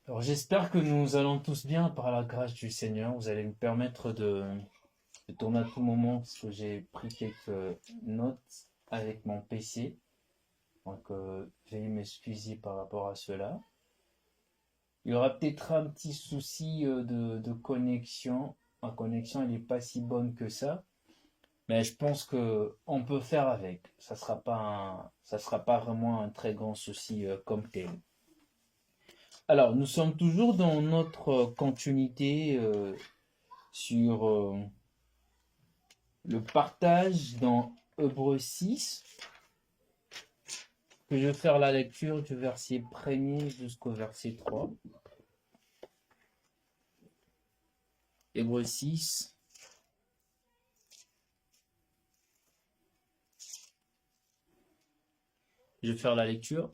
Alors j'espère que nous allons tous bien par la grâce du Seigneur. Vous allez me permettre de tourner à tout moment parce que j'ai pris quelques notes avec mon PC. Donc veuillez m'excuser par rapport à cela. Il y aura peut-être un petit souci de connexion. Ma connexion elle n'est pas si bonne que ça. Mais je pense que on peut faire avec. Ça sera pas vraiment un très grand souci comme tel. Alors, nous sommes toujours dans notre continuité sur le partage dans Hébreux 6, que je vais faire la lecture du verset 1er jusqu'au verset 3. Hébreux 6, je vais faire la lecture.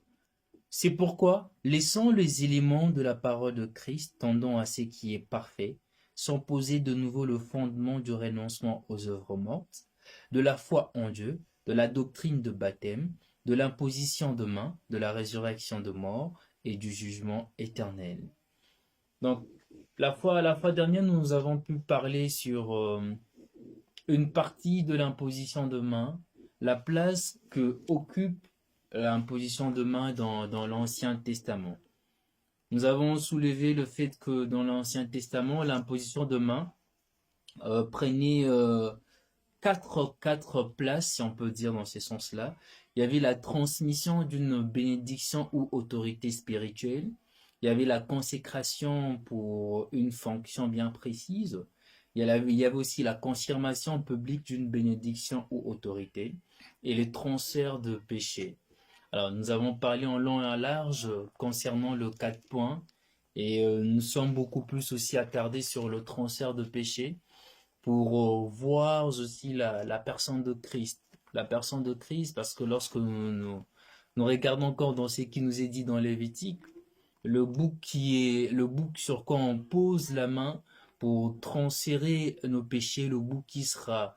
C'est pourquoi, laissant les éléments de la parole de Christ tendant à ce qui est parfait, sans poser de nouveau le fondement du renoncement aux œuvres mortes, de la foi en Dieu, de la doctrine de baptême, de l'imposition de main, de la résurrection de mort et du jugement éternel. Donc, la fois dernière, nous avons pu parler sur une partie de l'imposition de main, la place que occupe l'imposition de main dans l'Ancien Testament. Nous avons soulevé le fait que dans l'Ancien Testament, l'imposition de main prenait quatre places, si on peut dire dans ce sens-là. Il y avait la transmission d'une bénédiction ou autorité spirituelle. Il y avait la consécration pour une fonction bien précise. Il y avait aussi la confirmation publique d'une bénédiction ou autorité et les transferts de péché. Alors, nous avons parlé en long et en large concernant le 4 points et nous sommes beaucoup plus aussi attardés sur le transfert de péché pour voir aussi la personne de Christ. La personne de Christ, parce que lorsque nous regardons encore dans ce qui nous est dit dans Lévitique, le bouc sur quoi on pose la main pour transférer nos péchés, le bouc qui sera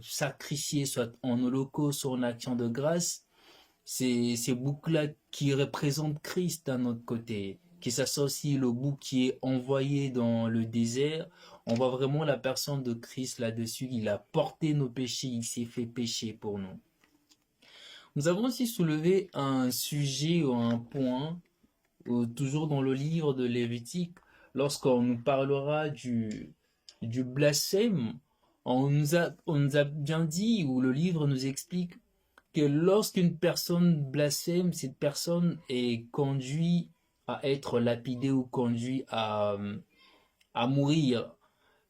sacrifié soit en holocauste, soit en action de grâce, c'est ces boucs-là qui représentent Christ d'un autre côté, qui s'associe le bouc qui est envoyé dans le désert. On voit vraiment la personne de Christ là-dessus. Il a porté nos péchés, il s'est fait pécher pour nous. Nous avons aussi soulevé un sujet ou un point, toujours dans le livre de Lévitique, lorsqu'on nous parlera du blasphème. On nous a bien dit, ou le livre nous explique que lorsqu'une personne blasphème, cette personne est conduite à être lapidée ou conduite à mourir.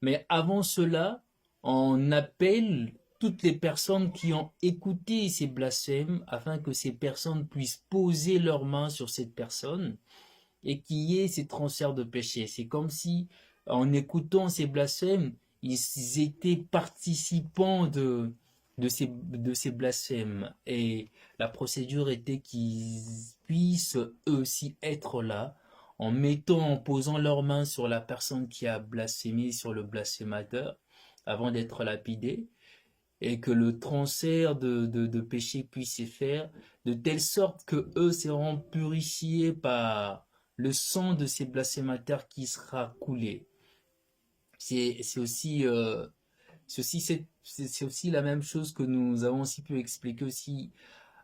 Mais avant cela, on appelle toutes les personnes qui ont écouté ces blasphèmes afin que ces personnes puissent poser leurs mains sur cette personne et qu'il y ait ces transferts de péché. C'est comme si, en écoutant ces blasphèmes, ils étaient participants de ces blasphèmes. Et la procédure était qu'ils puissent eux aussi être là, en posant leurs mains sur la personne qui a blasphémé, sur le blasphémateur, avant d'être lapidé, et que le transfert de péché puisse se faire, de telle sorte que eux seront purifiés par le sang de ces blasphémateurs qui sera coulé. C'est aussi, c'est aussi la même chose que nous avons aussi pu expliquer aussi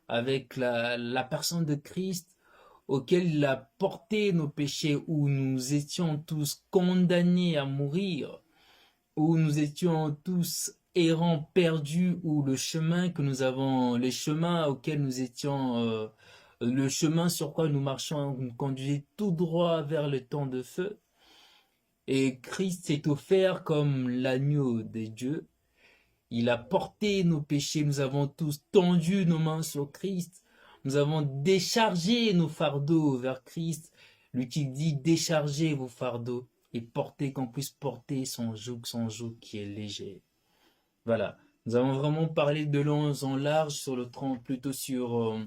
avec la personne de Christ auquel il a porté nos péchés, où nous étions tous condamnés à mourir, où nous étions tous errants, perdus, où le chemin que nous avons, les chemins auxquels nous étions, le chemin sur quoi nous marchions nous conduisait tout droit vers le temps de feu. Et Christ s'est offert comme l'agneau de Dieu. Il a porté nos péchés. Nous avons tous tendu nos mains sur Christ. Nous avons déchargé nos fardeaux vers Christ. Lui qui dit déchargez vos fardeaux et portez, qu'on puisse porter son joug qui est léger. Voilà. Nous avons vraiment parlé de long en large sur le tronc, plutôt sur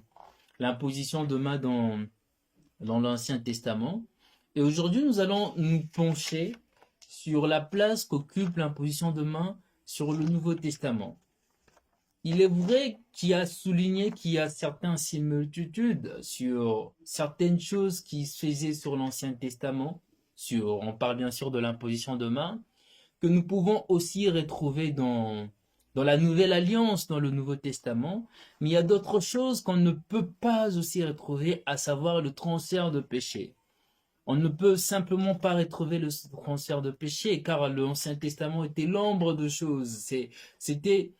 l'imposition de main dans l'Ancien Testament. Et aujourd'hui, nous allons nous pencher sur la place qu'occupe l'imposition de main sur le Nouveau Testament. Il est vrai qu'il a souligné qu'il y a certaines similitudes sur certaines choses qui se faisaient sur l'Ancien Testament, on parle bien sûr de l'imposition de main, que nous pouvons aussi retrouver dans la Nouvelle Alliance, dans le Nouveau Testament, mais il y a d'autres choses qu'on ne peut pas aussi retrouver, à savoir le transfert de péché. On ne peut simplement pas retrouver le transfert de péché, car l'Ancien Testament était l'ombre de choses. C'était,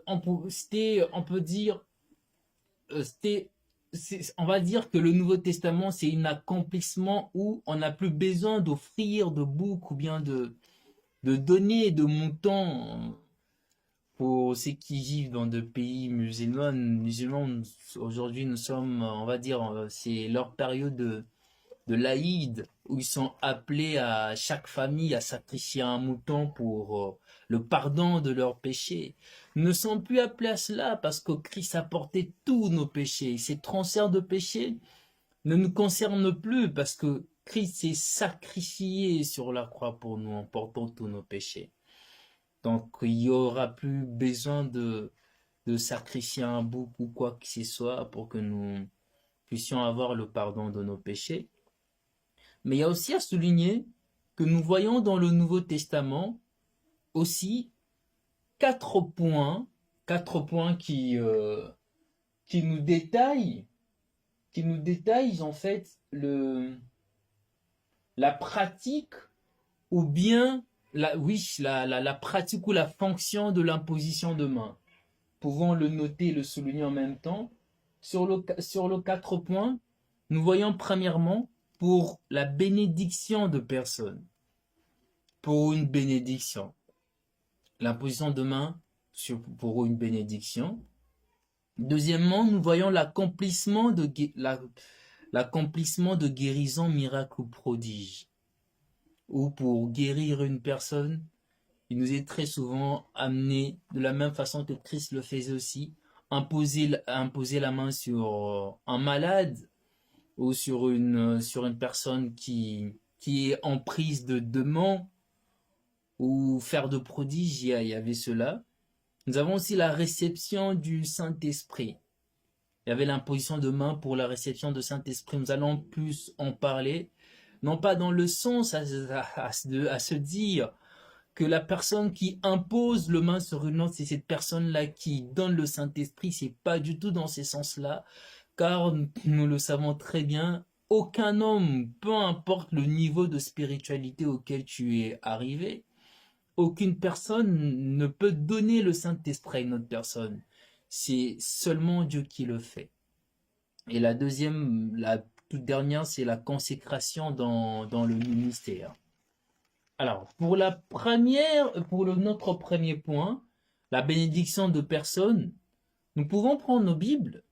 on peut dire, c'était, on va dire que le Nouveau Testament, c'est un accomplissement où on n'a plus besoin d'offrir de boucs ou bien de donner de montants pour ceux qui vivent dans des pays musulmans. Aujourd'hui, nous sommes, on va dire, c'est leur période de l'Aïd, où ils sont appelés à chaque famille à sacrifier un mouton pour le pardon de leurs péchés. Ils ne sont plus appelés à cela parce que Christ a porté tous nos péchés. Ces transferts de péchés ne nous concernent plus parce que Christ s'est sacrifié sur la croix pour nous en portant tous nos péchés. Donc il n'y aura plus besoin de sacrifier un bouc ou quoi que ce soit pour que nous puissions avoir le pardon de nos péchés. Mais il y a aussi à souligner que nous voyons dans le Nouveau Testament aussi quatre points qui nous détaillent, en fait la pratique ou bien la pratique ou la fonction de l'imposition de main. Pouvons le noter et le souligner en même temps. Sur le 4 points, nous voyons premièrement pour la bénédiction de personnes. Pour une bénédiction. L'imposition de main pour une bénédiction. Deuxièmement, nous voyons l'accomplissement de guérison, miracle ou prodige. Ou pour guérir une personne, il nous est très souvent amené, de la même façon que Christ le faisait aussi, imposer la main sur un malade ou sur une personne qui est en prise de démons ou faire de prodiges, il y avait cela. Nous avons aussi la réception du Saint-Esprit. Il y avait l'imposition de main pour la réception du Saint-Esprit. Nous allons plus en parler, non pas dans le sens à se dire que la personne qui impose le main sur une autre, c'est cette personne-là qui donne le Saint-Esprit. C'est pas du tout dans ce sens-là, car nous le savons très bien, aucun homme, peu importe le niveau de spiritualité auquel tu es arrivé, aucune personne ne peut donner le Saint-Esprit à une autre personne. C'est seulement Dieu qui le fait. Et la toute dernière, c'est la consécration dans le ministère. Alors, pour notre premier point, la bénédiction de personnes, nous pouvons prendre nos Bibles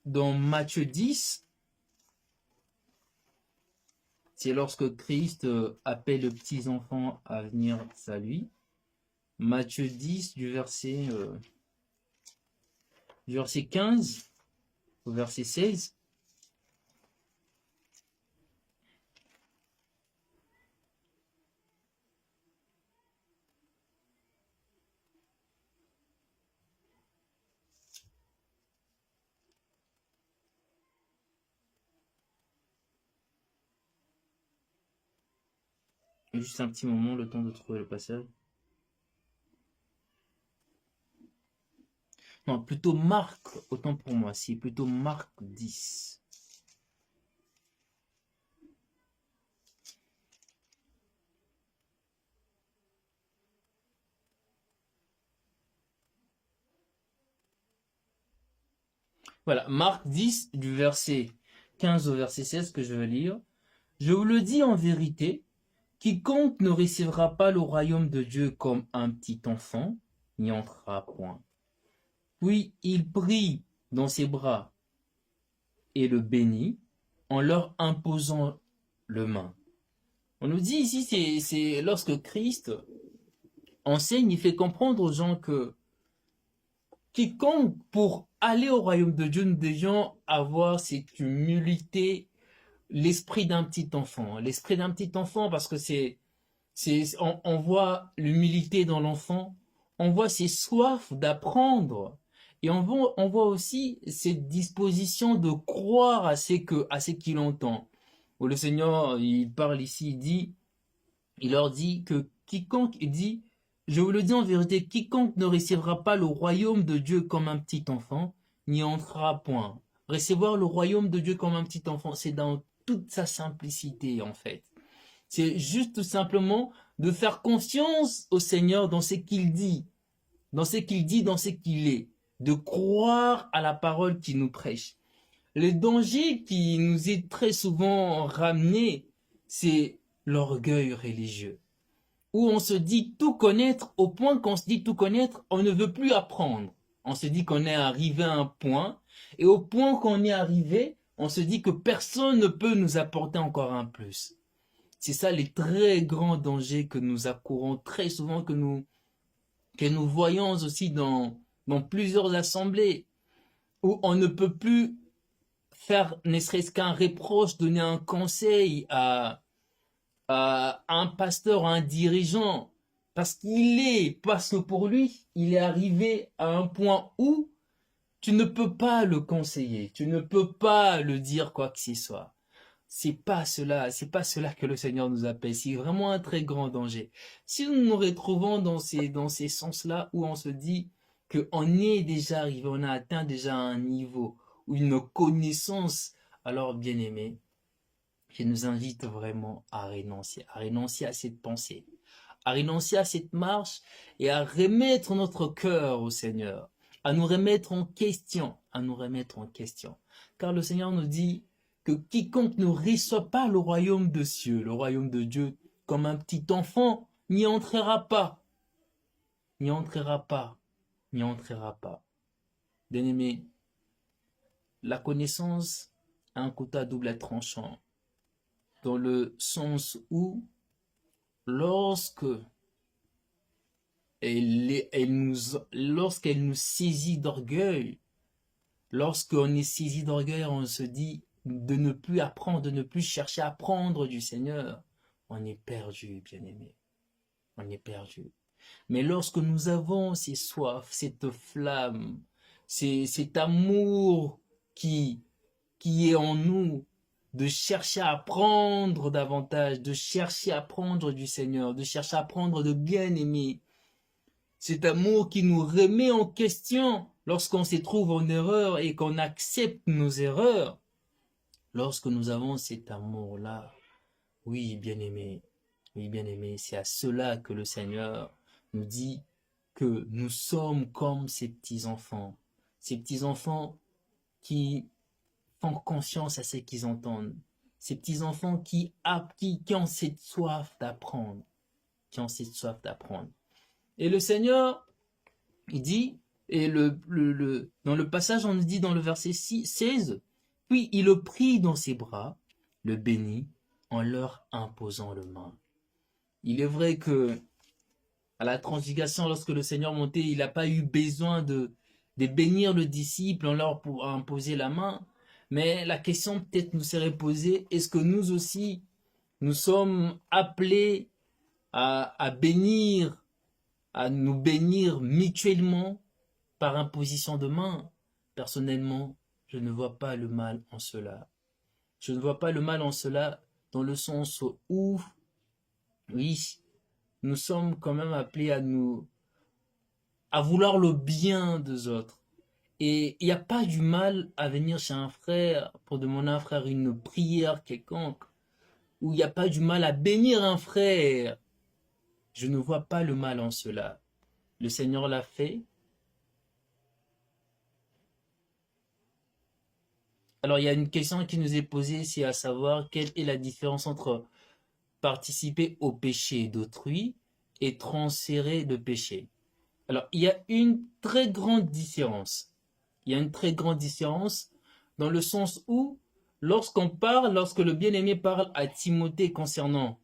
dans Matthieu 10. C'est lorsque Christ appelle les petits enfants à venir à lui. Matthieu 10 du verset 15 au verset 16. Juste un petit moment, le temps de trouver le passage. Non, plutôt Marc, autant pour moi, c'est plutôt Marc 10. Voilà, Marc 10 du verset 15 au verset 16 que je vais lire. Je vous le dis en vérité, quiconque ne recevra pas le royaume de Dieu comme un petit enfant, n'y entrera point. Puis il prit dans ses bras et le bénit en leur imposant le main. On nous dit ici, c'est lorsque Christ enseigne, il fait comprendre aux gens que quiconque, pour aller au royaume de Dieu, nous devions avoir cette humilité, l'esprit d'un petit enfant. L'esprit d'un petit enfant, parce que on voit l'humilité dans l'enfant, on voit ces soifs d'apprendre. Et on voit aussi cette disposition de croire à ce qu'il entend. Où le Seigneur, il parle ici, il leur dit que quiconque, il dit, je vous le dis en vérité, quiconque ne recevra pas le royaume de Dieu comme un petit enfant, n'y entrera point. Recevoir le royaume de Dieu comme un petit enfant, c'est dans toute sa simplicité, en fait. C'est juste tout simplement de faire confiance au Seigneur dans ce qu'il dit, dans ce qu'il dit, dans ce qu'il est, de croire à la parole qu'il nous prêche. Le danger qui nous est très souvent ramené, c'est l'orgueil religieux, où on se dit tout connaître, au point qu'on se dit tout connaître, on ne veut plus apprendre. On se dit qu'on est arrivé à un point, et au point qu'on est arrivé, on se dit que personne ne peut nous apporter encore un plus. C'est ça les très grands dangers que nous accourons très souvent, que nous voyons aussi dans plusieurs assemblées, où on ne peut plus faire ne serait-ce qu'un reproche, donner un conseil à un pasteur, à un dirigeant, parce que pour lui, il est arrivé à un point où tu ne peux pas le conseiller, tu ne peux pas le dire quoi que ce soit. C'est pas cela que le Seigneur nous appelle. C'est vraiment un très grand danger. Si nous nous retrouvons dans ces sens-là où on se dit qu'on est déjà arrivé, on a atteint déjà un niveau ou une connaissance, alors bien aimé, je nous invite vraiment à renoncer à cette pensée, à renoncer à cette marche et à remettre notre cœur au Seigneur, à nous remettre en question, à nous remettre en question. Car le Seigneur nous dit que quiconque ne reçoit pas le royaume de cieux, le royaume de Dieu, comme un petit enfant, n'y entrera pas, n'y entrera pas, n'y entrera pas. Bien-aimé, la connaissance a un couteau à double tranchant, dans le sens où, lorsque lorsqu'elle nous saisit d'orgueil, lorsqu'on est saisi d'orgueil, on se dit de ne plus apprendre, de ne plus chercher à apprendre du Seigneur. On est perdu, bien-aimé. On est perdu. Mais lorsque nous avons ces soifs, cette flamme, cet amour qui, qui est en nous, de chercher à apprendre davantage, de chercher à apprendre du Seigneur, de chercher à apprendre de bien-aimer, cet amour qui nous remet en question lorsqu'on se trouve en erreur et qu'on accepte nos erreurs. Lorsque nous avons cet amour-là, oui, bien-aimé, c'est à cela que le Seigneur nous dit que nous sommes comme ces petits-enfants qui font conscience à ce qu'ils entendent, ces petits-enfants qui ont cette soif d'apprendre, qui ont cette soif d'apprendre. Et le Seigneur, il dit, et dans le passage, on nous dit dans le verset 16, puis il le prit dans ses bras, le bénit, en leur imposant le main. Il est vrai que à la transfiguration, lorsque le Seigneur montait, il n'a pas eu besoin de bénir le disciple en leur imposer la main. Mais la question peut-être nous serait posée, est-ce que nous aussi, nous sommes appelés à bénir, à nous bénir mutuellement par imposition de main? Personnellement, je ne vois pas le mal en cela. Je ne vois pas le mal en cela dans le sens où, oui, nous sommes quand même appelés à vouloir le bien des autres. Et il n'y a pas du mal à venir chez un frère pour demander à un frère une prière quelconque, ou il n'y a pas du mal à bénir un frère. Je ne vois pas le mal en cela. Le Seigneur l'a fait. Alors il y a une question qui nous est posée, c'est à savoir quelle est la différence entre participer au péché d'autrui et transférer le péché. Alors il y a une très grande différence. Il y a une très grande différence dans le sens où, lorsque le bien-aimé parle à Timothée concernant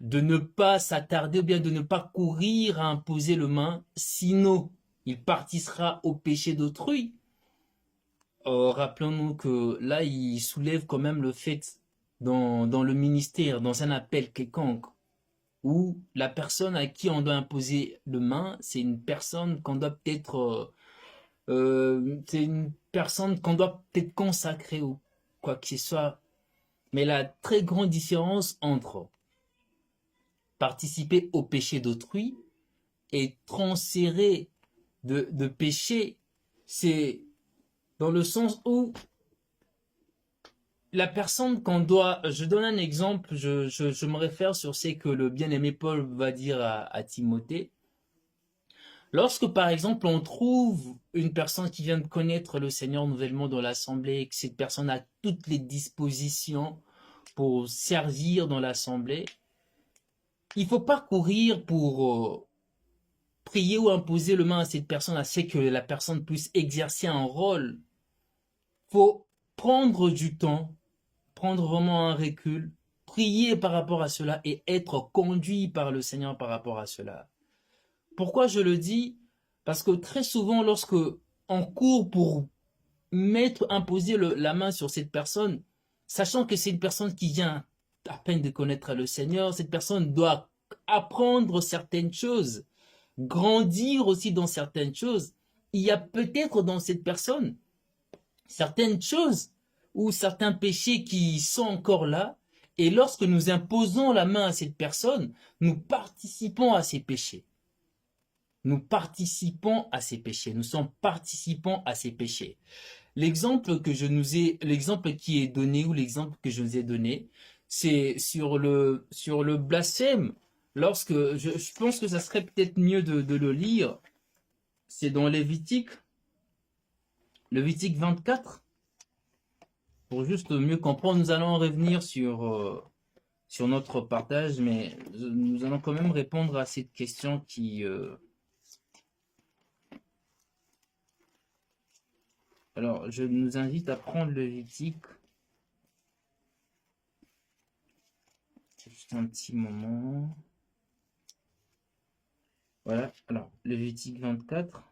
de ne pas s'attarder ou bien de ne pas courir à imposer le main, sinon il participera au péché d'autrui. Rappelons-nous que là, il soulève quand même le fait dans le ministère, dans un appel quelconque, où la personne à qui on doit imposer le main, c'est une personne qu'on doit peut-être, c'est une personne qu'on doit peut-être consacrer ou quoi que ce soit. Mais la très grande différence entre participer au péché d'autrui et transférer de péché, c'est dans le sens où la personne qu'on doit, je donne un exemple, je me réfère sur ce que le bien-aimé Paul va dire à Timothée. Lorsque, par exemple, on trouve une personne qui vient de connaître le Seigneur nouvellement dans l'assemblée et que cette personne a toutes les dispositions pour servir dans l'assemblée, il ne faut pas courir pour prier ou imposer le main à cette personne afin que la personne puisse exercer un rôle. Il faut prendre du temps, prendre vraiment un recul, prier par rapport à cela et être conduit par le Seigneur par rapport à cela. Pourquoi je le dis? Parce que très souvent, lorsque on court pour imposer la main sur cette personne, sachant que c'est une personne qui vient à peine de connaître le Seigneur, cette personne doit apprendre certaines choses, grandir aussi dans certaines choses. Il y a peut-être dans cette personne certaines choses ou certains péchés qui sont encore là, et lorsque nous imposons la main à cette personne, nous participons à ces péchés. Nous participons à ces péchés, nous sommes participants à ces péchés. L'exemple qui est donné ou l'exemple que je vous ai donné, c'est sur le blasphème. Lorsque, je pense que ça serait peut-être mieux de le lire, c'est dans Lévitique 24. Pour juste mieux comprendre, nous allons revenir sur notre partage, mais nous allons quand même répondre à cette question qui... Alors, je nous invite à prendre le Lévitique. C'est juste un petit moment. Voilà, alors, Lévitique 24.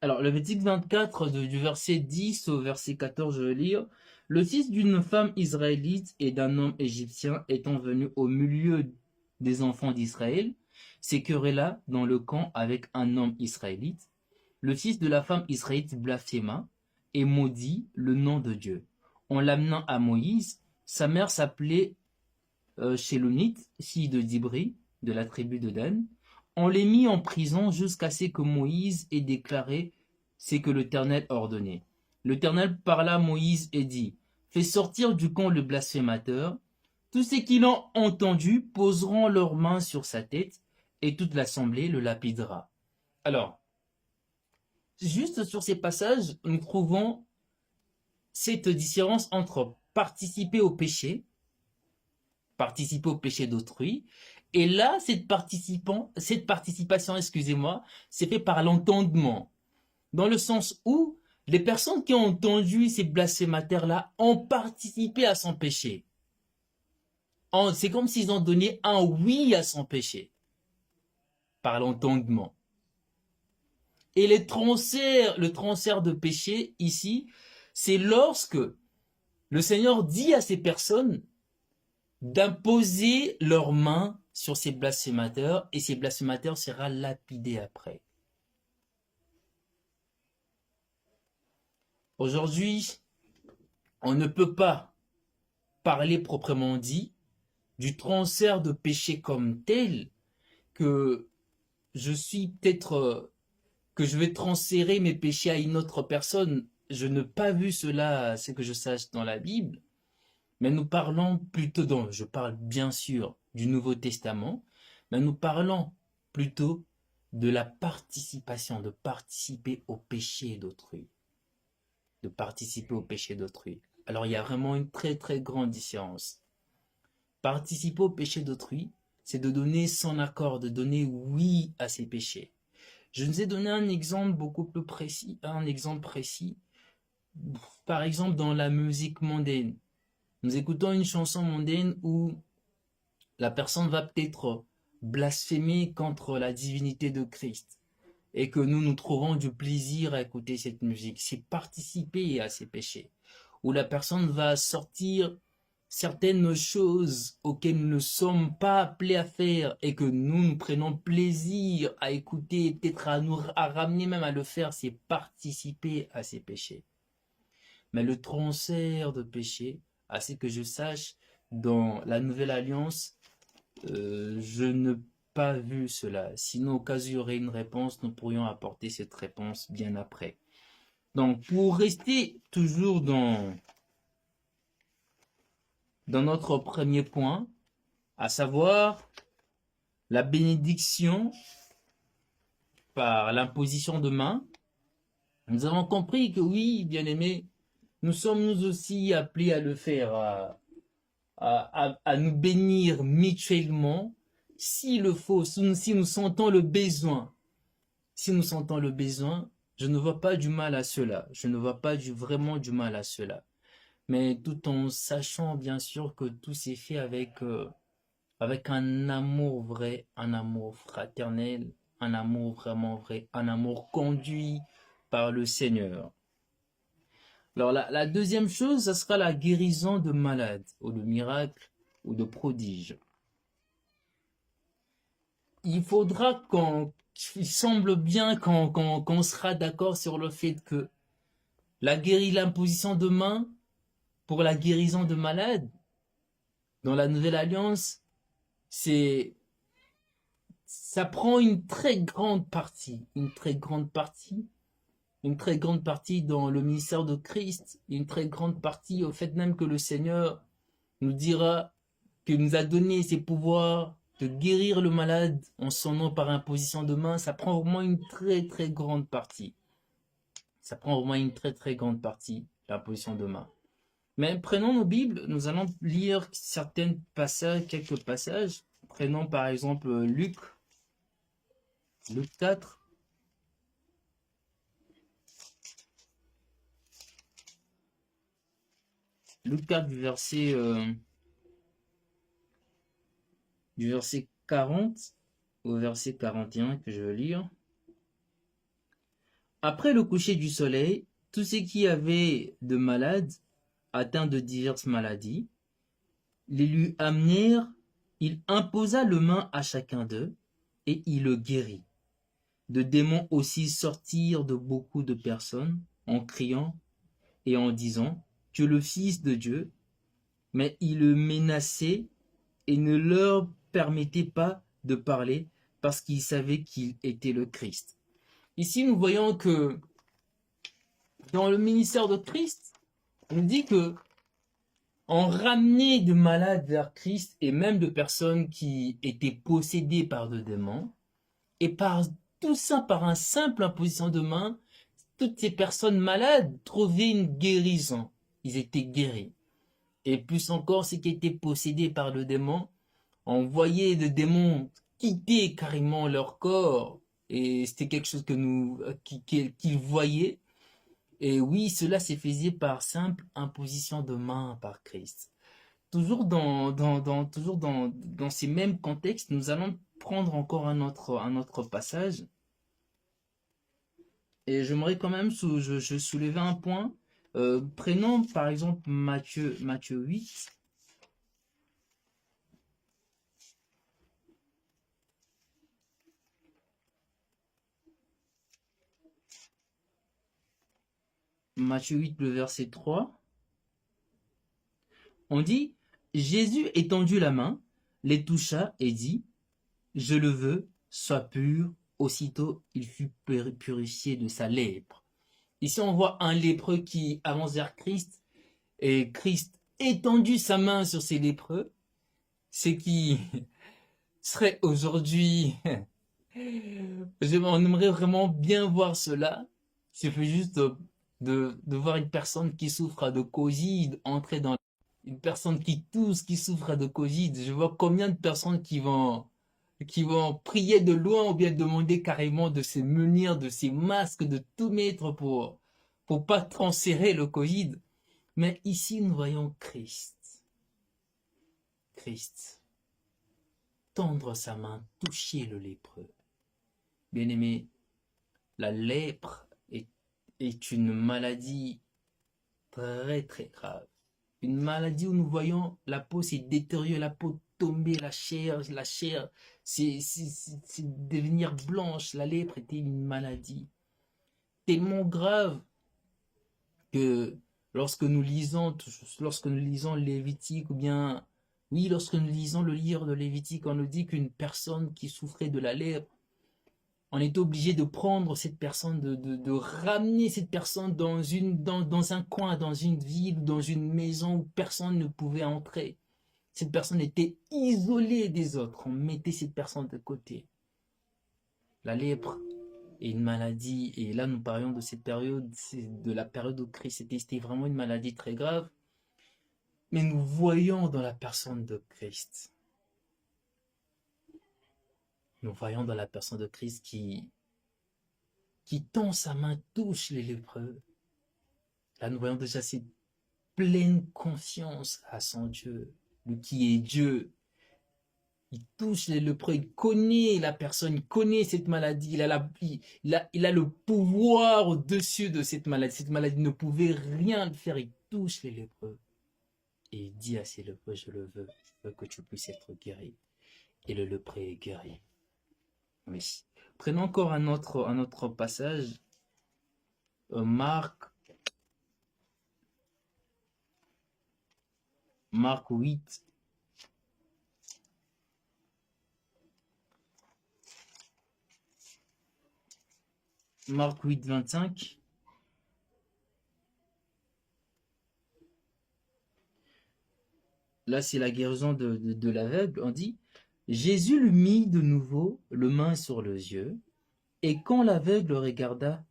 Alors, Lévitique 24, du verset 10 au verset 14, je vais lire. Le fils d'une femme israélite et d'un homme égyptien étant venu au milieu des enfants d'Israël, se querella dans le camp avec un homme israélite. Le fils de la femme israélite blasphéma et maudit le nom de Dieu. En l'amenant à Moïse, sa mère s'appelait Shélonite, fille de Dibri, de la tribu de Dan. On les mit en prison jusqu'à ce que Moïse ait déclaré ce que l'Éternel ordonnait. L'Éternel parla à Moïse et dit, fais sortir du camp le blasphémateur. Tous ceux qui l'ont entendu poseront leurs mains sur sa tête et toute l'assemblée le lapidera. Alors, juste sur ces passages, nous trouvons cette différence entre participer au péché d'autrui. Et là, cette participation, excusez-moi, c'est fait par l'entendement. Dans le sens où les personnes qui ont entendu ces blasphémateurs-là ont participé à son péché. C'est comme s'ils ont donné un oui à son péché. Par l'entendement. Et le transfert de péché, ici, c'est lorsque le Seigneur dit à ces personnes d'imposer leurs mains sur ces blasphémateurs et ces blasphémateurs seront lapidés après. Aujourd'hui, on ne peut pas parler proprement dit du transfert de péché comme tel que je suis peut-être que je vais transférer mes péchés à une autre personne. Je n'ai pas vu cela, c'est que je sache dans la Bible. Mais nous parlons plutôt je parle bien sûr du Nouveau Testament, mais nous parlons plutôt de la participation, de participer au péché d'autrui. De participer au péché d'autrui. Alors il y a vraiment une très très grande différence. Participer au péché d'autrui, c'est de donner son accord, de donner oui à ses péchés. Je vous ai donné un exemple beaucoup plus précis, Par exemple dans la musique mondaine. Nous écoutons une chanson mondaine où la personne va peut-être blasphémer contre la divinité de Christ et que nous trouvons du plaisir à écouter cette musique. C'est participer à ces péchés. Où la personne va sortir certaines choses auxquelles nous ne sommes pas appelés à faire et que nous prenons plaisir à écouter, peut-être à ramener même à le faire, c'est participer à ces péchés. Mais le transfert de péché, à ce que je sache, dans la Nouvelle Alliance, je n'ai pas vu cela. Sinon, au cas où il y aurait une réponse, nous pourrions apporter cette réponse bien après. Donc, pour rester toujours dans notre premier point, à savoir la bénédiction par l'imposition de main, nous avons compris que oui, bien aimé, nous sommes nous aussi appelés à le faire, à nous bénir mutuellement, s'il le faut, si nous sentons le besoin. Si nous sentons le besoin, je ne vois pas du mal à cela. Je ne vois pas vraiment du mal à cela. Mais tout en sachant bien sûr que tout s'est fait avec un amour vrai, un amour fraternel, un amour vraiment vrai, un amour conduit par le Seigneur. Alors la deuxième chose, ce sera la guérison de malades, ou de miracles, ou de prodiges. Il faudra il semble bien qu'on sera d'accord sur le fait que l'imposition de main pour la guérison de malades, dans la Nouvelle Alliance, ça prend une très grande partie dans le ministère de Christ, une très grande partie au fait même que le Seigneur nous dira qu'il nous a donné ses pouvoirs de guérir le malade en son nom par imposition de main. Ça prend vraiment une très très grande partie. Ça prend vraiment une très très grande partie, l'imposition de main. Mais prenons nos Bibles, nous allons lire quelques passages. Prenons par exemple Luc 4. Luc 4 du verset 40 au verset 41 que je veux lire. Après le coucher du soleil, tous ceux qui avaient de malades, atteints de diverses maladies, les lui amenèrent, il imposa le main à chacun d'eux, et il le guérit. De démons aussi sortirent de beaucoup de personnes, en criant et en disant que le Fils de Dieu, mais il le menaçait et ne leur permettait pas de parler parce qu'ils savaient qu'il était le Christ. Ici, nous voyons que dans le ministère de Christ, on dit que on ramenait de malades vers Christ et même de personnes qui étaient possédées par des démons, et par tout ça, par un simple imposition de main, toutes ces personnes malades trouvaient une guérison. Ils étaient guéris. Et plus encore, ceux qui étaient possédés par le démon, on voyait le démon quitter carrément leur corps. Et c'était quelque chose qu'ils voyaient. Et oui, cela s'est fait par simple imposition de main par Christ. Toujours dans ces mêmes contextes, nous allons prendre encore un autre passage. Et j'aimerais quand même je soulever un point. Prenons par exemple Matthieu 8. Matthieu 8, le verset 3. On dit, Jésus étendit la main, les toucha et dit, je le veux, sois pur. Aussitôt, il fut purifié de sa lèpre. Ici, on voit un lépreux qui avance vers Christ, et Christ étendit sa main sur ces lépreux, ce qui serait aujourd'hui, on aimerait vraiment bien voir cela. Il suffit juste de voir une personne qui souffre de Covid entrer dans une personne qui tousse, qui souffre de Covid. Je vois combien de personnes qui vont prier de loin ou bien demander carrément de se munir de ces masques, de tout mettre pour pas transférer le Covid. Mais ici, nous voyons Christ. Christ, tendre sa main, toucher le lépreux. Bien-aimé, la lèpre est une maladie très très grave. Une maladie où nous voyons la peau s'est détériorer, la peau tomber, la chair c'est devenir blanche. La lèpre était une maladie tellement grave que lorsque nous lisons Lévitique, ou bien, oui, lorsque nous lisons le livre de Lévitique, on nous dit qu'une personne qui souffrait de la lèpre, on est obligé de prendre cette personne, de ramener cette personne dans un coin, dans une ville, dans une maison où personne ne pouvait entrer. Cette personne était isolée des autres. On mettait cette personne de côté. La lèpre est une maladie, et là nous parlions de cette période, de la période où Christ c'était vraiment une maladie très grave. Mais nous voyons dans la personne de Christ, qui tend sa main, touche les lépreux. Là, nous voyons déjà cette pleine confiance à son Dieu, lui qui est Dieu. Il touche les lépreux, il connaît la personne, il connaît cette maladie, il a le pouvoir au-dessus de cette maladie. Cette maladie ne pouvait rien faire, il touche les lépreux. Et il dit à ces lépreux, je veux que tu puisses être guéri. Et le lépreux est guéri. Oui. Prenons encore un autre passage. Marc 8. Marc 8, 25. Là, c'est la guérison de l'aveugle. On dit, Jésus lui mit de nouveau le main sur les yeux, et quand l'aveugle regarda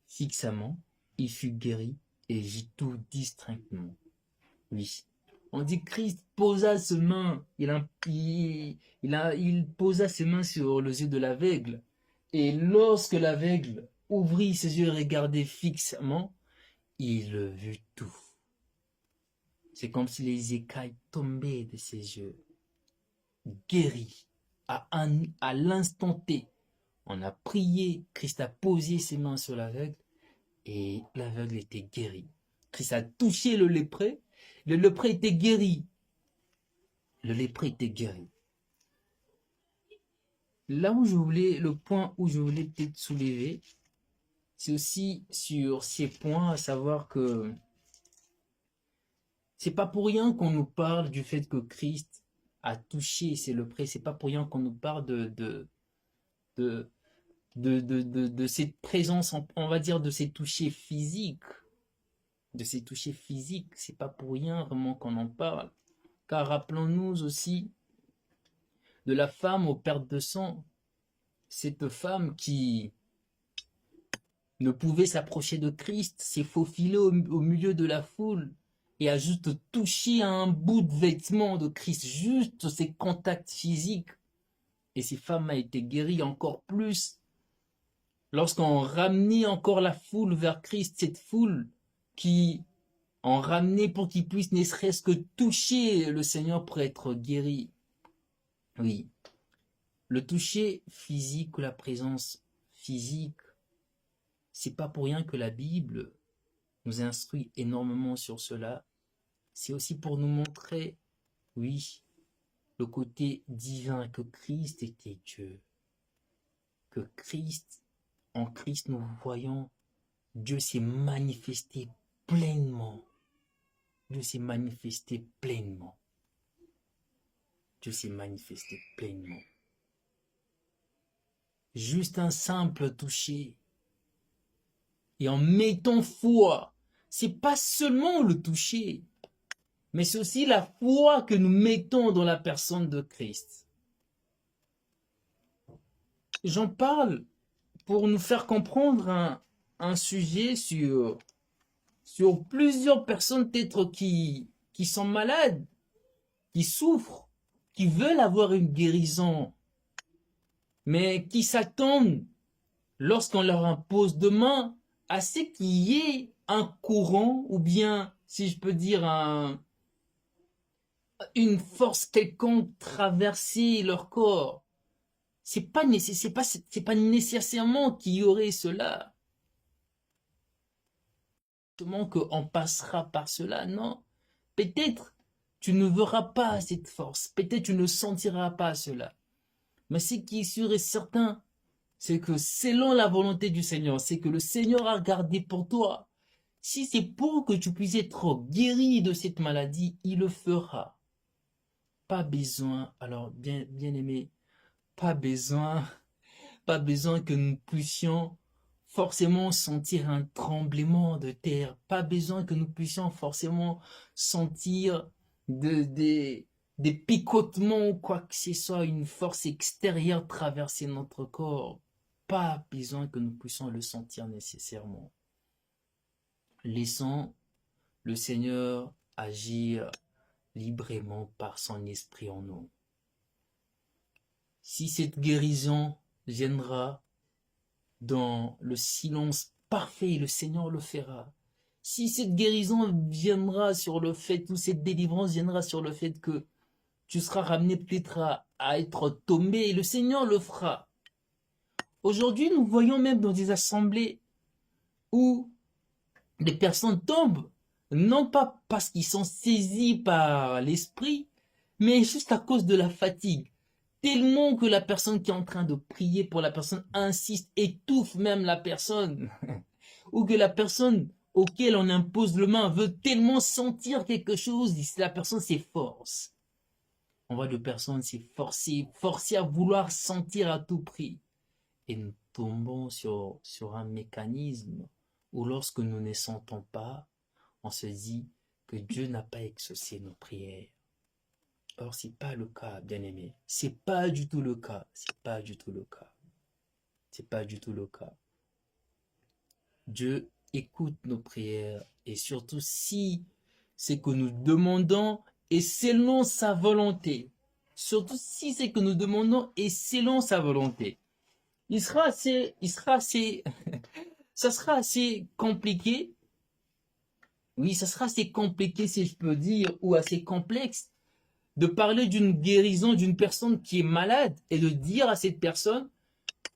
fixement, il fut guéri et vit tout distinctement. Oui. On dit Christ posa ses mains, il posa ses mains sur les yeux de l'aveugle, et lorsque l'aveugle ouvrit ses yeux et regardait fixement, il vit tout. C'est comme si les écailles tombaient de ses yeux. Guéri à l'instant T. On a prié, Christ a posé ses mains sur l'aveugle et l'aveugle était guéri. Christ a touché le lépreux était guéri. Le lépreux était guéri. Le point où je voulais peut-être soulever, c'est aussi sur ces points, à savoir que c'est pas pour rien qu'on nous parle du fait que Christ a touché ces lépreux, c'est pas pour rien qu'on nous parle de cette présence, on va dire, de ces touchés physiques. C'est pas pour rien vraiment qu'on en parle. Car rappelons-nous aussi de la femme aux pertes de sang. Cette femme qui ne pouvait s'approcher de Christ, s'est faufilée au milieu de la foule et a juste touché à un bout de vêtement de Christ, juste ses contacts physiques. Et cette femme a été guérie encore plus lorsqu'on ramenait encore la foule vers Christ, cette foule qui en ramenait pour qu'il puisse ne serait-ce que toucher le Seigneur pour être guéri. Oui, le toucher physique ou la présence physique, c'est pas pour rien que la Bible nous instruit énormément sur cela. C'est aussi pour nous montrer, oui, le côté divin, que Christ était Dieu. Que en Christ, nous voyons Dieu s'est manifesté pleinement. Dieu s'est manifesté pleinement. Dieu s'est manifesté pleinement. Juste un simple toucher. Et en mettant foi, c'est pas seulement le toucher, mais c'est aussi la foi que nous mettons dans la personne de Christ. J'en parle pour nous faire comprendre un sujet sur plusieurs peut-être qui sont malades, qui souffrent, qui veulent avoir une guérison, mais qui s'attendent, lorsqu'on leur impose de main, à ce qu'il y ait un courant, ou bien, si je peux dire, une force quelconque traverser leur corps. C'est pas nécessairement qu'il y aurait cela. Seulement qu'on passera par cela, non. Peut-être tu ne verras pas cette force. Peut-être tu ne sentiras pas cela. Mais ce qui est sûr et certain, c'est que selon la volonté du Seigneur, c'est que le Seigneur a gardé pour toi. Si c'est pour que tu puisses être guéri de cette maladie, il le fera. Pas besoin, alors bien aimé, pas besoin, pas besoin que nous puissions forcément sentir un tremblement de terre, pas besoin que nous puissions forcément sentir de, des, des picotements ou quoi que ce soit, une force extérieure traverser notre corps. Pas besoin que nous puissions le sentir nécessairement. Laissons le Seigneur agir librement par son esprit en nous. Si cette guérison viendra dans le silence parfait, le Seigneur le fera. Si cette guérison viendra sur le fait, ou cette délivrance viendra sur le fait que tu seras ramené peut-être à être tombé, le Seigneur le fera. Aujourd'hui, nous voyons même dans des assemblées où des personnes tombent, non pas parce qu'ils sont saisis par l'esprit, mais juste à cause de la fatigue. Tellement que la personne qui est en train de prier pour la personne insiste, étouffe même la personne. Ou que la personne auquel on impose le main veut tellement sentir quelque chose, la personne s'efforce. On voit de personnes s'efforcer, forcer à vouloir sentir à tout prix. Et nous tombons sur un mécanisme où lorsque nous ne sentons pas, on se dit que Dieu n'a pas exaucé nos prières. Or, c'est pas le cas, bien-aimé. C'est pas du tout le cas. C'est pas du tout le cas. C'est pas du tout le cas. Dieu écoute nos prières et surtout si c'est que nous demandons et selon sa volonté. Surtout si c'est que nous demandons et selon sa volonté. Ça sera assez compliqué. Oui, ça sera assez compliqué si je peux dire, ou assez complexe de parler d'une guérison d'une personne qui est malade et de dire à cette personne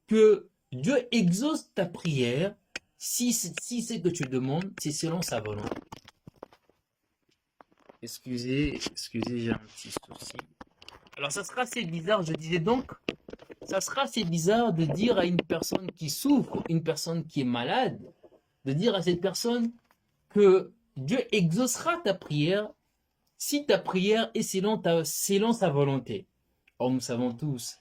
que Dieu exauce ta prière si c'est que tu demandes, c'est selon sa volonté. Excusez, j'ai un petit souci. Alors ça sera assez bizarre, je disais donc, ça sera assez bizarre de dire à une personne qui souffre, une personne qui est malade, de dire à cette personne que Dieu exaucera ta prière si ta prière est selon sa volonté. Or, nous savons tous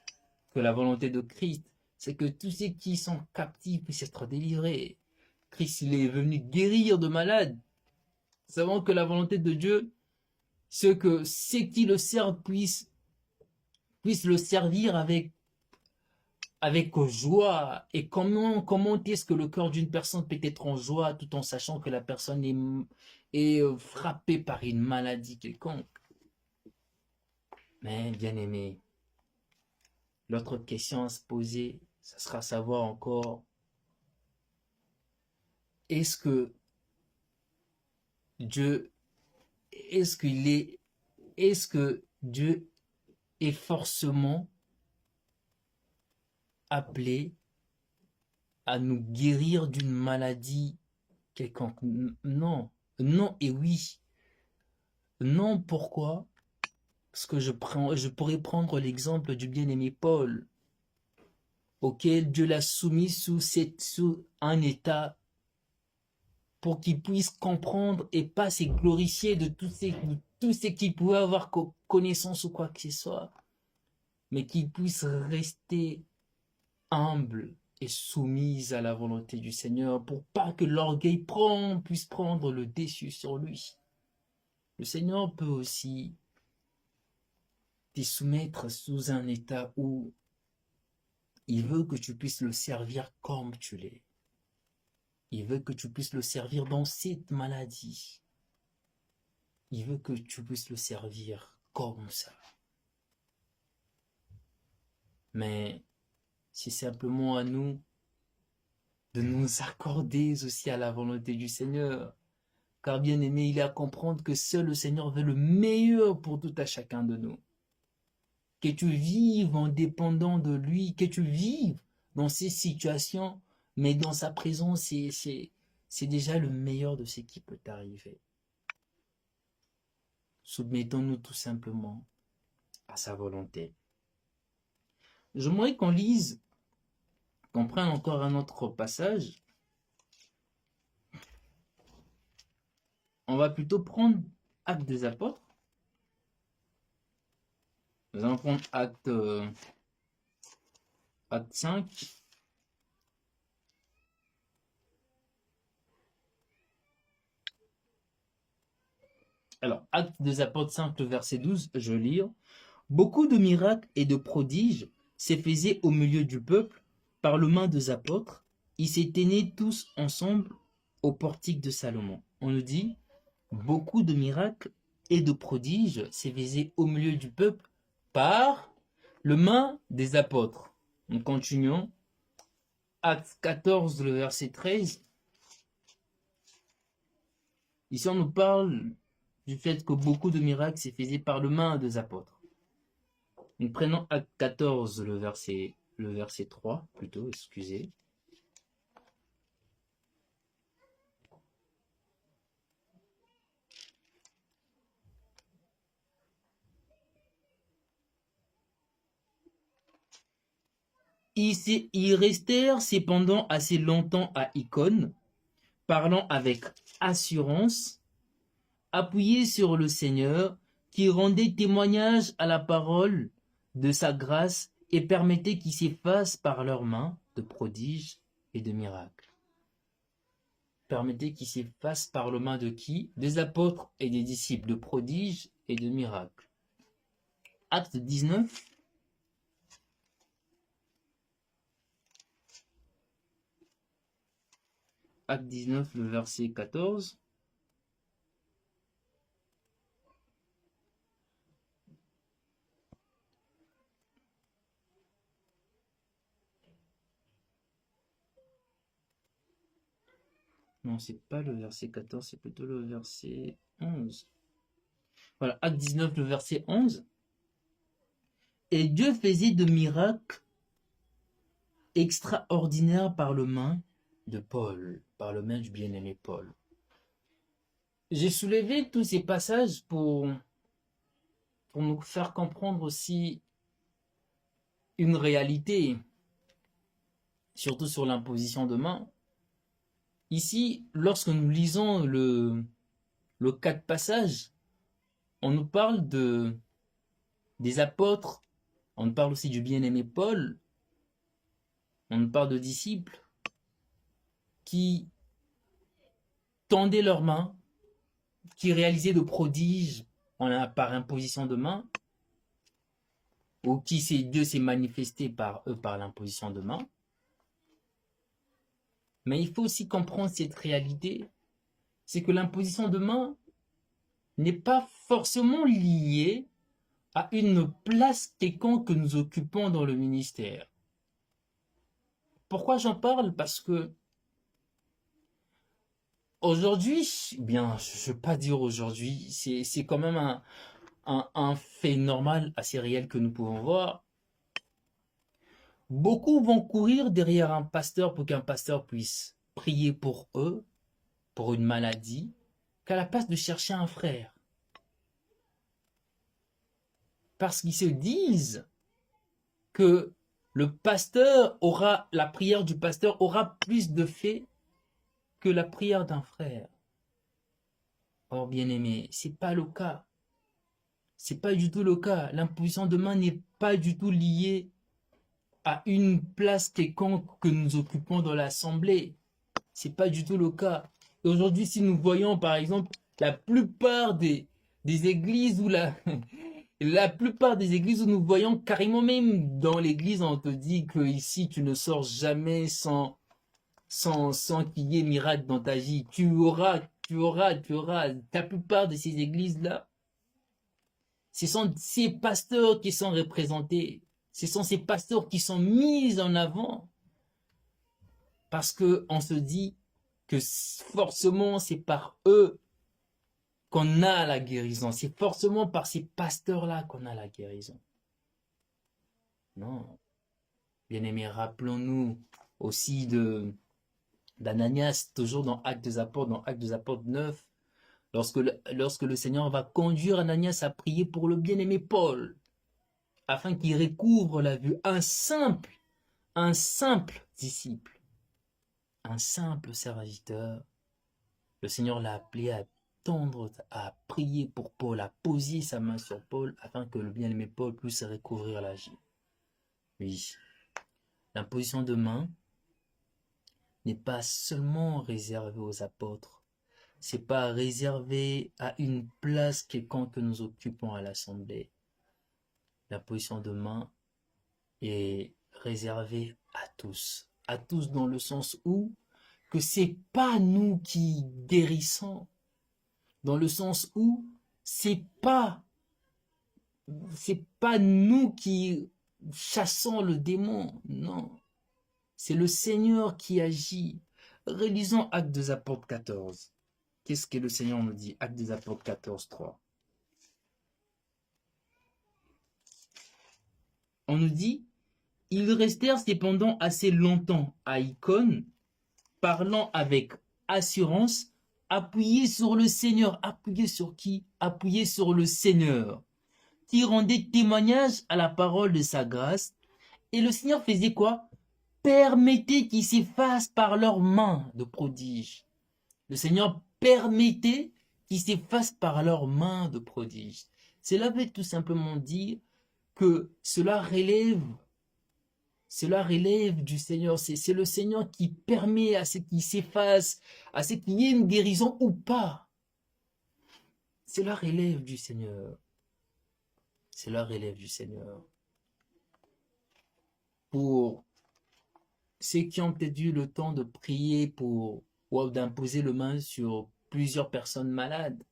que la volonté de Christ, c'est que tous ceux qui sont captifs puissent être délivrés. Christ, il est venu guérir de malades. Nous savons que la volonté de Dieu, c'est que ceux qui le servent puissent le servir avec joie. Et comment est-ce que le cœur d'une personne peut être en joie tout en sachant que la personne est frappée par une maladie quelconque? Mais bien aimé, l'autre question à se poser, ça sera savoir encore, est-ce que Dieu, est-ce qu'il est, est-ce que Dieu est forcément appelé à nous guérir d'une maladie quelconque? Non, non et oui. Non, pourquoi? Parce que je pourrais prendre l'exemple du bien-aimé Paul, auquel Dieu l'a soumis sous un état pour qu'il puisse comprendre et pas se glorifier de tout ce qu'il pouvait avoir connaissance ou quoi que ce soit, mais qu'il puisse rester humble et soumise à la volonté du Seigneur pour pas que l'orgueil puisse prendre le dessus sur lui. Le Seigneur peut aussi te soumettre sous un état où il veut que tu puisses le servir comme tu l'es. Il veut que tu puisses le servir dans cette maladie. Il veut que tu puisses le servir comme ça. Mais c'est simplement à nous de nous accorder aussi à la volonté du Seigneur. Car bien aimé, il est à comprendre que seul le Seigneur veut le meilleur pour tout à chacun de nous. Que tu vives en dépendant de lui, que tu vives dans ces situations, mais dans sa présence, c'est déjà le meilleur de ce qui peut t'arriver. Soumettons-nous tout simplement à sa volonté. J'aimerais qu'on prenne encore un autre passage. On va plutôt prendre Actes des Apôtres. Nous allons prendre Acte 5. Alors, Actes des Apôtres 5, le verset 12, je lis. Beaucoup de miracles et de prodiges se faisaient au milieu du peuple par le main des apôtres. Ils s'éteignaient tous ensemble au portique de Salomon. On nous dit, beaucoup de miracles et de prodiges se faisaient au milieu du peuple par le main des apôtres. Nous continuons. Acte 14, le verset 13. Ici, on nous parle du fait que beaucoup de miracles se faisaient par le main des apôtres. Nous prenons Acte 14, le verset 3, plutôt, excusez. Ils restèrent cependant assez longtemps à Icône, parlant avec assurance, appuyés sur le Seigneur, qui rendait témoignage à la parole de sa grâce et permettait qu'ils s'effacent par leurs mains de prodiges et de miracles. Permettait qu'ils s'effacent par les mains de qui? Des apôtres et des disciples, de prodiges et de miracles. Acte 19. Acte 19, le verset 14. Non, c'est pas le verset 14, c'est plutôt le verset 11. Voilà, Acte 19, le verset 11. Et Dieu faisait de miracles extraordinaires par le main de Paul, par le main du bien-aimé Paul. J'ai soulevé tous ces passages pour nous faire comprendre aussi une réalité, surtout sur l'imposition de main. Ici, lorsque nous lisons le 4 passage, on nous parle des apôtres, on nous parle aussi du bien-aimé Paul, on nous parle de disciples qui tendaient leurs mains, qui réalisaient de prodiges par imposition de main, ou Dieu s'est manifesté par eux par l'imposition de main. Mais il faut aussi comprendre cette réalité, c'est que l'imposition de main n'est pas forcément liée à une place quelconque que nous occupons dans le ministère. Pourquoi j'en parle? Parce que aujourd'hui, bien, je ne veux pas dire aujourd'hui, c'est quand même un fait normal, assez réel que nous pouvons voir. Beaucoup vont courir derrière un pasteur pour qu'un pasteur puisse prier pour eux, pour une maladie, qu'à la place de chercher un frère. Parce qu'ils se disent que la prière du pasteur aura plus de fait que la prière d'un frère. Or, bien aimé, c'est pas le cas. C'est pas du tout le cas. L'imposition de main n'est pas du tout liée à une place quelconque que nous occupons dans l'assemblée. C'est pas du tout le cas. Aujourd'hui, si nous voyons par exemple la plupart des églises où la plupart des églises où nous voyons carrément même dans l'église, on te dit que ici tu ne sors jamais sans qu'il y ait miracle dans ta vie. Tu auras. La plupart de ces églises-là, ce sont ces pasteurs qui sont représentés. Ce sont ces pasteurs qui sont mis en avant. Parce qu'on se dit que forcément c'est par eux qu'on a la guérison. C'est forcément par ces pasteurs-là qu'on a la guérison. Non. Bien-aimés, rappelons-nous aussi d'Ananias, toujours dans Actes des Apôtres, dans Actes des Apôtres 9, lorsque le Seigneur va conduire Ananias à prier pour le bien-aimé Paul, afin qu'il recouvre la vue. Un simple disciple, un simple serviteur, le Seigneur l'a appelé à tendre, à prier pour Paul, à poser sa main sur Paul, afin que le bien-aimé Paul puisse recouvrir la vie. Oui, l'imposition de main n'est pas seulement réservée aux apôtres, c'est pas réservé à une place quelconque que nous occupons à l'assemblée. L'imposition de main est réservée à tous dans le sens où que c'est pas nous qui guérissons, dans le sens où c'est pas nous qui chassons le démon, non. C'est le Seigneur qui agit. Relisons Actes des Apôtres 14. Qu'est-ce que le Seigneur nous dit? Actes des Apôtres 14, 3. On nous dit, ils restèrent cependant assez longtemps à Icône, parlant avec assurance, appuyés sur le Seigneur. Appuyés sur qui? Appuyés sur le Seigneur, qui rendait témoignage à la parole de sa grâce. Et le Seigneur faisait quoi? Permettait qu'ils s'effacent par leurs mains de prodiges. Le Seigneur permettait qu'ils s'effacent par leurs mains de prodiges. Cela veut tout simplement dire que cela relève du Seigneur. C'est le Seigneur qui permet à ce qu'ils s'effacent, à ce qu'il y ait une guérison ou pas. Cela relève du Seigneur. Cela relève du Seigneur. Pour ceux qui ont peut-être eu le temps de prier ou d'imposer le main sur plusieurs personnes malades,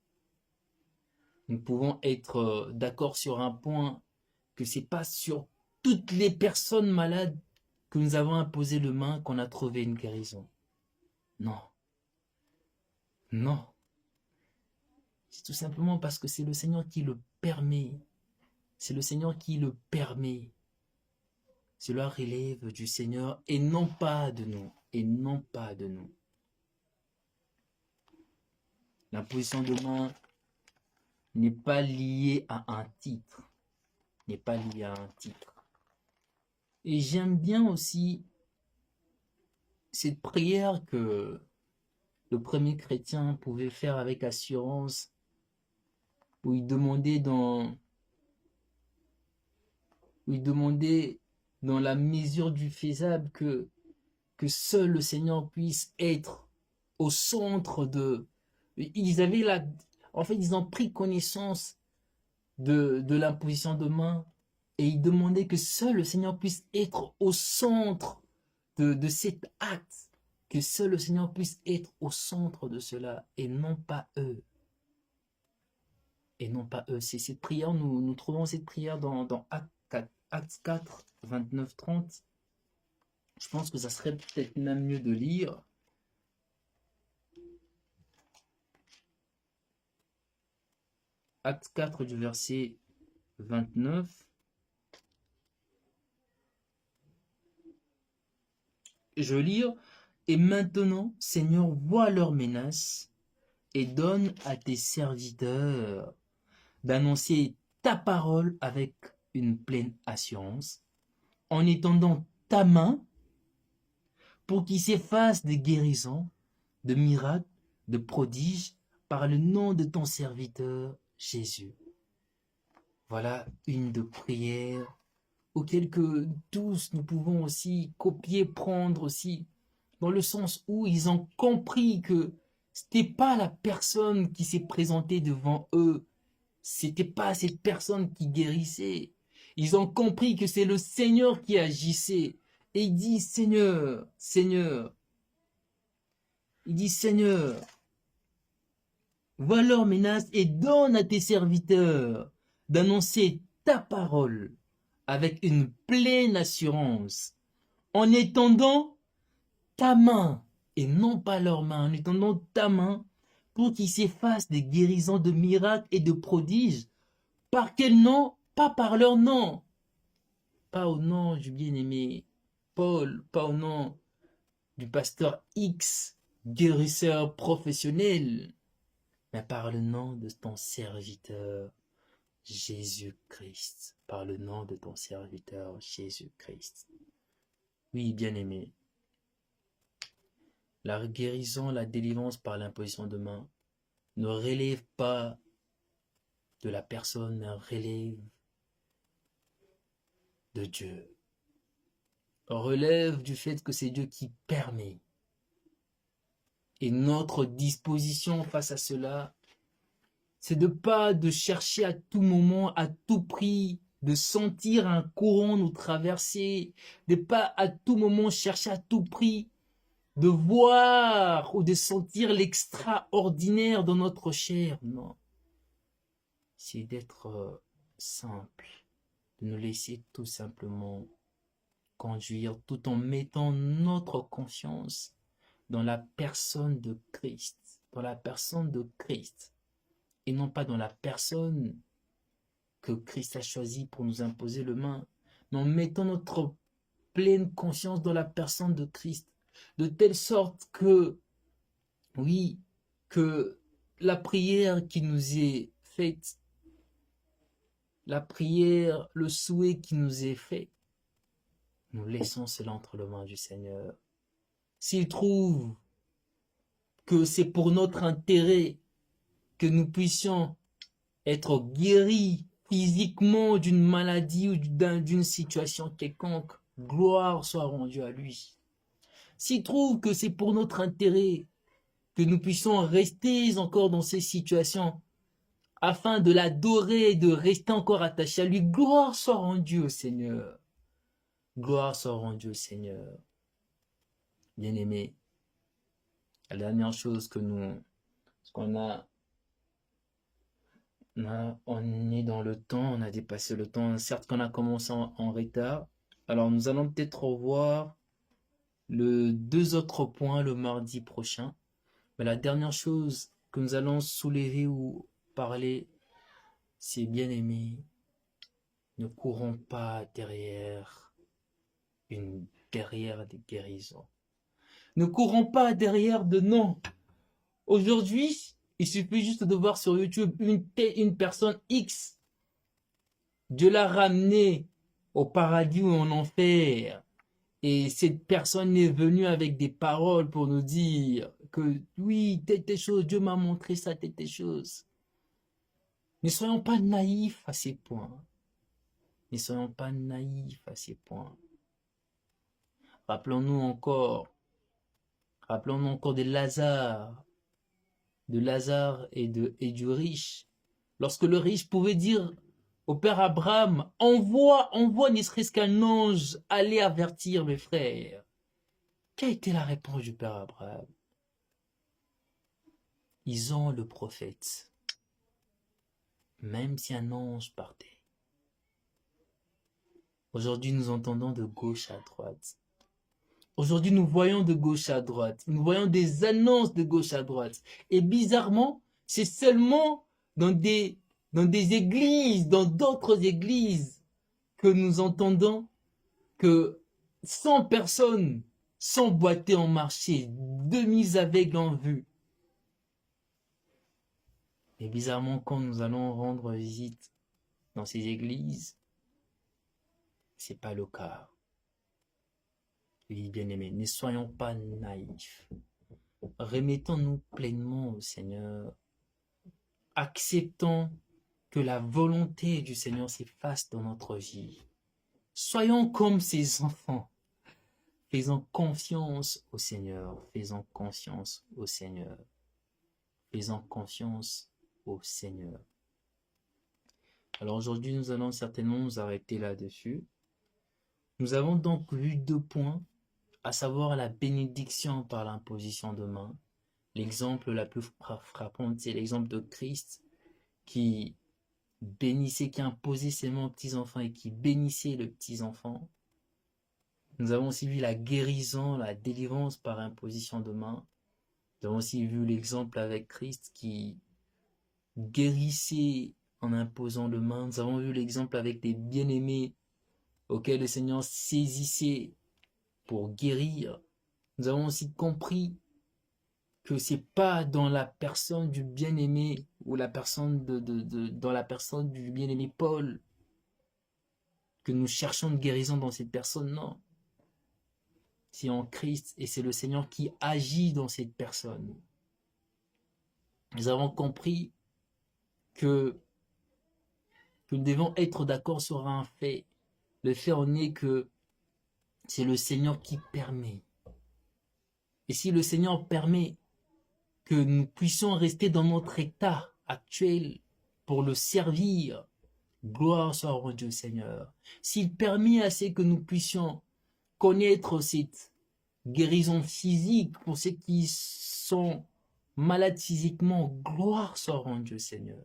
nous pouvons être d'accord sur un point, que c'est pas sur toutes les personnes malades que nous avons imposé le main qu'on a trouvé une guérison. Non. Non. C'est tout simplement parce que c'est le Seigneur qui le permet. C'est le Seigneur qui le permet. Cela relève du Seigneur et non pas de nous. Et non pas de nous. L'imposition de main n'est pas liée à un titre. N'est pas liée à un titre. Et j'aime bien aussi cette prière que le premier chrétien pouvait faire avec assurance, où il demandait dans la mesure du faisable que seul le Seigneur puisse être au centre de... Ils ont pris connaissance de l'imposition de main et ils demandaient que seul le Seigneur puisse être au centre de cet acte, que seul le Seigneur puisse être au centre de cela et non pas eux. Et non pas eux. C'est cette prière, nous trouvons cette prière dans Actes 4, 29, 30. Je pense que ça serait peut-être même mieux de lire. Acte 4 du verset 29. Je veux lire. Et maintenant, Seigneur, vois leurs menaces et donne à tes serviteurs d'annoncer ta parole avec une pleine assurance, en étendant ta main pour qu'ils s'effacent des guérisons, de miracles, de prodiges, par le nom de ton serviteur Jésus. Voilà une de prières auxquelles que tous nous pouvons aussi copier, prendre aussi, dans le sens où ils ont compris que c'était pas la personne qui s'est présentée devant eux, c'était pas cette personne qui guérissait. Ils ont compris que c'est le Seigneur qui agissait. Et il dit, Seigneur, Seigneur, il dit, Seigneur, vois leurs menaces et donne à tes serviteurs d'annoncer ta parole avec une pleine assurance, en étendant ta main, et non pas leurs mains, en étendant ta main pour qu'il s'efface des guérisons de miracles et de prodiges. Par quel nom? Pas par leur nom. Pas au nom du bien-aimé Paul, pas au nom du pasteur X, guérisseur professionnel, mais par le nom de ton serviteur Jésus-Christ. Par le nom de ton serviteur Jésus-Christ. Oui, bien-aimé, la guérison, la délivrance par l'imposition de main ne relève pas de la personne, mais relève de Dieu. Relève du fait que c'est Dieu qui permet. Et notre disposition face à cela, c'est de chercher à tout moment, à tout prix, de sentir un courant nous traverser, de pas à tout moment chercher à tout prix de voir ou de sentir l'extraordinaire dans notre chair. Non, c'est d'être simple, de nous laisser tout simplement conduire tout en mettant notre confiance dans la personne de Christ, dans la personne de Christ, et non pas dans la personne que Christ a choisie pour nous imposer le main, mais en mettant notre pleine conscience dans la personne de Christ, de telle sorte que, oui, que la prière qui nous est faite, la prière, le souhait qui nous est fait, nous laissons cela entre les mains du Seigneur. S'il trouve que c'est pour notre intérêt que nous puissions être guéris physiquement d'une maladie ou d'une situation quelconque, gloire soit rendue à lui. S'il trouve que c'est pour notre intérêt que nous puissions rester encore dans ces situations afin de l'adorer et de rester encore attachés à lui, gloire soit rendue au Seigneur. Gloire soit rendue au Seigneur. Bien-aimés, la dernière chose que on est dans le temps, on a dépassé le temps, certes qu'on a commencé en retard. Alors nous allons peut-être revoir les deux autres points le mardi prochain. Mais la dernière chose que nous allons soulever ou parler, c'est bien aimé, ne courons pas derrière des guérisons. Ne courons pas derrière de noms. Aujourd'hui, il suffit juste de voir sur YouTube une personne X. Dieu l'a ramené au paradis ou en enfer. Et cette personne est venue avec des paroles pour nous dire que oui, telle chose, Dieu m'a montré ça, telle chose. Ne soyons pas naïfs à ces points. Ne soyons pas naïfs à ces points. Rappelons-nous encore de Lazare et du riche. Lorsque le riche pouvait dire au père Abraham, envoie ne serait-ce qu'un ange aller avertir mes frères. Quelle a été la réponse du père Abraham? Ils ont le prophète, même si un ange partait. Aujourd'hui, nous entendons de gauche à droite. Aujourd'hui, nous voyons de gauche à droite. Nous voyons des annonces de gauche à droite. Et bizarrement, c'est seulement dans des églises, dans d'autres églises, que nous entendons que 100 personnes sont boitées en marché, 2000 aveugles en vue. Et bizarrement, quand nous allons rendre visite dans ces églises, c'est pas le cas. Oui, bien-aimés, ne soyons pas naïfs. Remettons-nous pleinement au Seigneur. Acceptons que la volonté du Seigneur s'efface dans notre vie. Soyons comme ces enfants. Faisons confiance au Seigneur. Faisons confiance au Seigneur. Faisons confiance au Seigneur. Alors aujourd'hui, nous allons certainement nous arrêter là-dessus. Nous avons donc vu deux points, à savoir la bénédiction par l'imposition de main. L'exemple la plus frappant, c'est l'exemple de Christ qui bénissait, qui imposait ses mains aux petits-enfants et qui bénissait les petits-enfants. Nous avons aussi vu la guérison, la délivrance par imposition de main. Nous avons aussi vu l'exemple avec Christ qui guérissait en imposant le main. Nous avons vu l'exemple avec des bien-aimés auxquels le Seigneur saisissait pour guérir. Nous avons aussi compris que c'est pas dans la personne du bien-aimé ou la personne dans la personne du bien-aimé Paul que nous cherchons de guérison dans cette personne, non. C'est en Christ et c'est le Seigneur qui agit dans cette personne. Nous avons compris que nous devons être d'accord sur un fait. Le fait en est que c'est le Seigneur qui permet. Et si le Seigneur permet que nous puissions rester dans notre état actuel pour le servir, gloire soit rendue au Seigneur. S'il permet assez que nous puissions connaître cette guérison physique pour ceux qui sont malades physiquement, gloire soit rendue au Seigneur.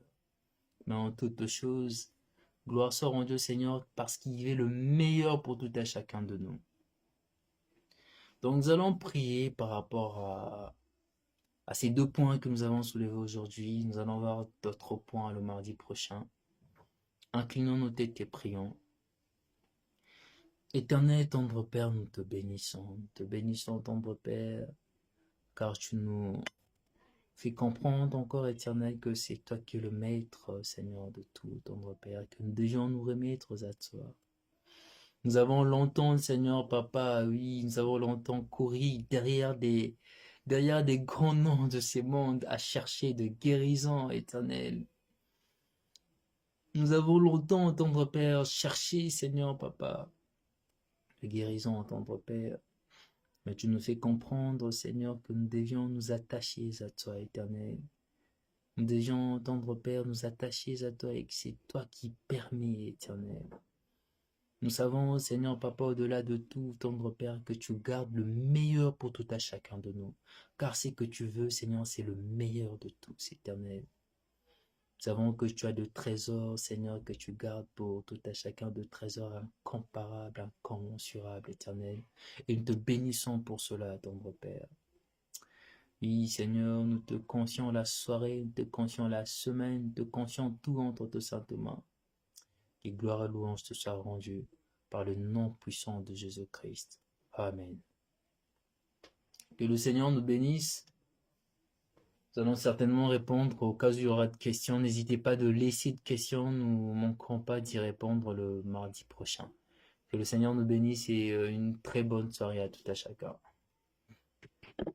Mais en toute chose, gloire soit rendue au Seigneur parce qu'il est le meilleur pour tout à chacun de nous. Donc nous allons prier par rapport à ces 2 points que nous avons soulevés aujourd'hui. Nous allons voir d'autres points le mardi prochain. Inclinons nos têtes et prions. Éternel, tendre Père, nous te bénissons. Nous te bénissons, tendre Père, car tu nous fais comprendre encore, Éternel, que c'est toi qui es le maître, Seigneur, de tout, tendre Père, que nous devions nous remettre à toi. Nous avons longtemps, Seigneur, Papa, oui, nous avons longtemps couru derrière des grands noms de ces mondes à chercher de guérison, Éternel. Nous avons longtemps, tendre Père, cherché, Seigneur, Papa, de guérison, tendre Père. Mais tu nous fais comprendre, Seigneur, que nous devions nous attacher à toi, Éternel. Nous devions, tendre Père, nous attacher à toi et que c'est toi qui permets, Éternel. Nous savons, Seigneur, Papa, au-delà de tout, tendre Père, que tu gardes le meilleur pour tout à chacun de nous. Car ce que tu veux, Seigneur, c'est le meilleur de tous, Éternel. Nous savons que tu as de trésors, Seigneur, que tu gardes pour tout à chacun, de trésors incomparables, incommensurables, Éternel. Et nous te bénissons pour cela, tendre Père. Oui, Seigneur, nous te confions la soirée, nous te confions la semaine, nous te confions tout entre tes saintes mains. Que gloire et louange te soient rendues par le nom puissant de Jésus-Christ. Amen. Que le Seigneur nous bénisse. Nous allons certainement répondre au cas où il y aura de questions. N'hésitez pas de laisser de questions, nous ne manquerons pas d'y répondre le mardi prochain. Que le Seigneur nous bénisse et une très bonne soirée à tout à chacun.